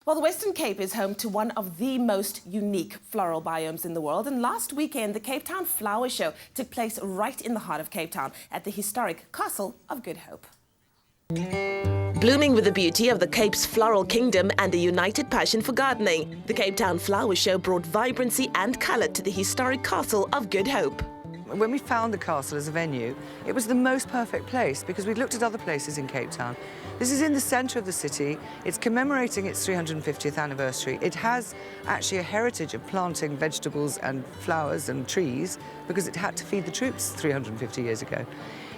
Well, the Western Cape is home to one of the most unique floral biomes in the world. And last weekend, the Cape Town Flower Show took place right in the heart of Cape Town at the historic Castle of Good Hope. Blooming with the beauty of the Cape's floral kingdom and a united passion for gardening, the Cape Town Flower Show brought vibrancy and colour to the historic Castle of Good Hope. When we found the castle as a venue, it was the most perfect place because we'd looked at other places in Cape Town. This is in the centre of the city. It's commemorating its 350th anniversary. It has actually a heritage of planting vegetables and flowers and trees because it had to feed the troops 350 years ago.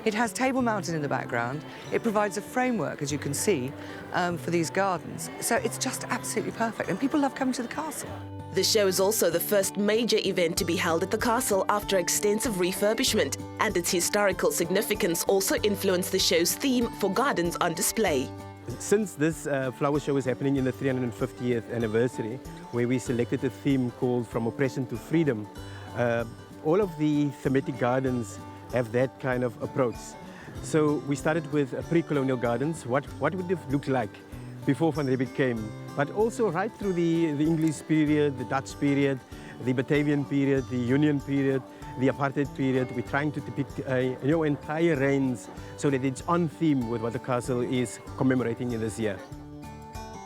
It has Table Mountain in the background. It provides a framework, as you can see, for these gardens. So it's just absolutely perfect, and people love coming to the castle. The show is also the first major event to be held at the castle after extensive refurbishment, and its historical significance also influenced the show's theme for gardens on display. Since this flower show is happening in the 350th anniversary, where we selected a theme called From Oppression to Freedom, all of the thematic gardens have that kind of approach. So we started with pre-colonial gardens. What would it have looked like before Van Riebeeck came? But also right through the English period, the Dutch period, the Batavian period, the Union period, the Apartheid period. We're trying to depict entire range so that it's on theme with what the castle is commemorating in this year.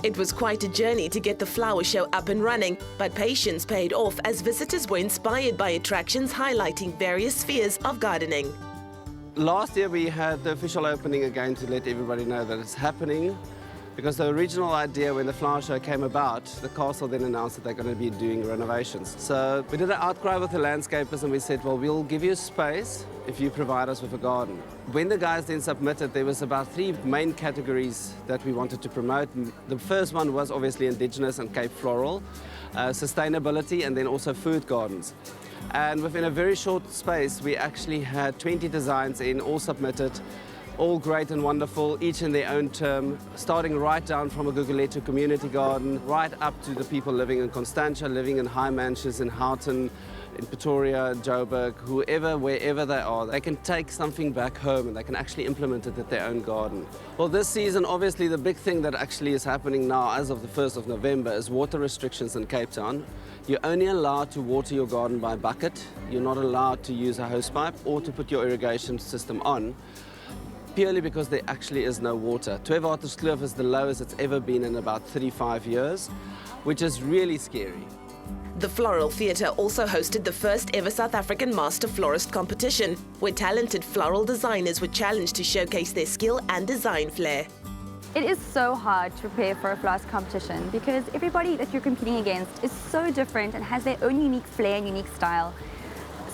It was quite a journey to get the flower show up and running, but patience paid off as visitors were inspired by attractions highlighting various spheres of gardening. Last year we had the official opening again to let everybody know that it's happening, because the original idea when the flower show came about, the castle then announced that they're going to be doing renovations. So we did an outcry with the landscapers and we said, well, we'll give you space if you provide us with a garden. When the guys then submitted, there was about 3 main categories that we wanted to promote. The first one was obviously indigenous and Cape floral, sustainability, and then also food gardens. And within a very short space, we actually had 20 designs in, all submitted, all great and wonderful, each in their own term, starting right down from a Gugulethu community garden, right up to the people living in Constantia, living in High Manches, in Houghton, in Pretoria, Joburg, whoever, wherever they are, they can take something back home and they can actually implement it at their own garden. Well, this season, obviously, the big thing that actually is happening now as of the 1st of November is water restrictions in Cape Town. You're only allowed to water your garden by bucket. You're not allowed to use a hosepipe or to put your irrigation system on, purely because there actually is no water. 12 Waterskloof is the lowest it's ever been in about 35 years, which is really scary. The Floral Theatre also hosted the first ever South African Master Florist competition, where talented floral designers were challenged to showcase their skill and design flair. It is so hard to prepare for a florist competition because everybody that you're competing against is so different and has their own unique flair and unique style.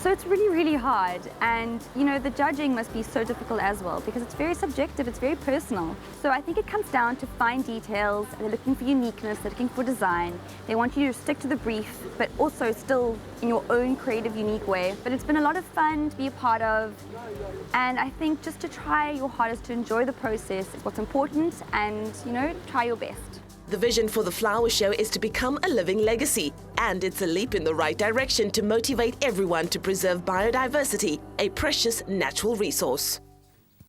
So it's really, really hard, and the judging must be so difficult as well because it's very subjective, it's very personal. So I think it comes down to fine details. They're looking for uniqueness, they're looking for design. They want you to stick to the brief, but also still in your own creative, unique way. But it's been a lot of fun to be a part of, and I think just to try your hardest to enjoy the process is what's important, and try your best. The vision for the flower show is to become a living legacy, and it's a leap in the right direction to motivate everyone to preserve biodiversity, a precious natural resource.